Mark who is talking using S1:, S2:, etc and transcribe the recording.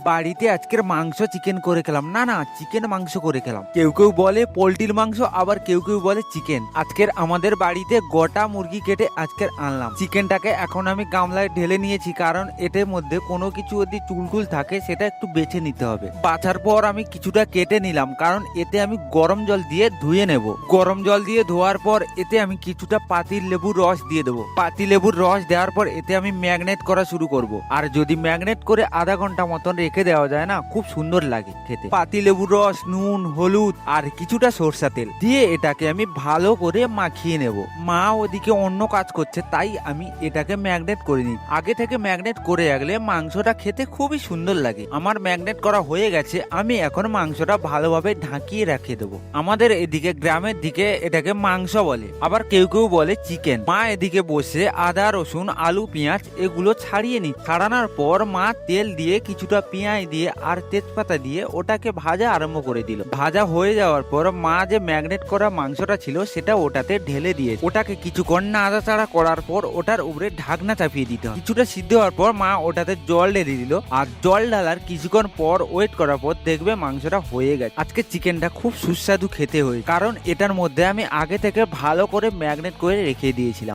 S1: বাড়িতে আজকের মাংস চিকেন করে খেলাম। না চিকেন মাংস করে খেলাম। কেউ কেউ বলে পোল্ট্রির মাংস, আবার কেউ কেউ বলে চিকেন। আজকের আমাদের বাড়িতে গোটা মুরগি কেটে আজকের আনলাম। চিকেনটাকে এখন আমি গামলায় ঢেলে নিয়েছি, কারণ এটার মধ্যে কোনো কিছু যদি চুলটুল থাকে সেটা একটু বেছে নিতে হবে। বাছার পর আমি কিছুটা কেটে নিলাম, কারণ এতে আমি গরম জল দিয়ে ধুয়ে নেব। গরম জল দিয়ে ধোয়ার পর এতে আমি কিছুটা পাতি লেবুর রস দিয়ে দেবো। পাতি লেবুর রস দেওয়ার পর এতে আমি ম্যাগনেট করা শুরু করব। আর যদি ম্যাগনেট করে আধা ঘন্টা মতন রেখে দেওয়া যায় না, খুব সুন্দর লাগে খেতে। পাতি লেবুর রস, নুন, হলুদ আর কিছুটা সরষা তেল দিয়ে এটাকে আমি ভালো করে মাখিয়ে নেব। মা ওদিকে অন্য কাজ করছে, তাই আমি এটাকে ম্যাগনেট করে নিই। আগে থেকে ম্যাগনেট করে রাখলে মাংসটা খেতে খুবই সুন্দর লাগে। আমার ম্যাগনেট করা হয়ে গেছে, আমি এখন মাংসটা ভালোভাবে ঢাকিয়ে রেখে দেবো। আমাদের এদিকে গ্রামের দিকে এটাকে মাংস বলে, আবার কেউ কেউ বলে চিকেন। মা এদিকে বসে আদা, রসুন, আলু, পেঁয়াজ এগুলো ছাড়িয়ে নি। ছাড়ানোর পর মা তেল দিয়ে কিছুটা পেঁয়াজ দিয়ে আর তেজপাতা দিয়ে ওটাকে ভাজা আরম্ভ করে দিল। ভাজা হয়ে যাওয়ার পর মা যে ম্যাগনেট করা মাংসটা ছিল সেটা ওটাতে ঢেলে দিয়ে ওটাকে কিছুক্ষণ নাড়াচাড়া করার পর ওটার উপরে ঢাকনা চাপিয়ে দিতে হয়। কিছুটা সিদ্ধ হওয়ার পর মা ওটাতে জল ঢেলে দিল, আর জল ঢালার কিছুক্ষণ পর ওয়েট করার পর দেখবে মাংসটা হয়ে গেছে। আজকে চিকেনটা খুব সুস্বাদু খেতে হয়, কারণ এটার মধ্যে আমি আগে থেকে ভালো করে ম্যাগনেট করে রেখে দিয়েছিলাম।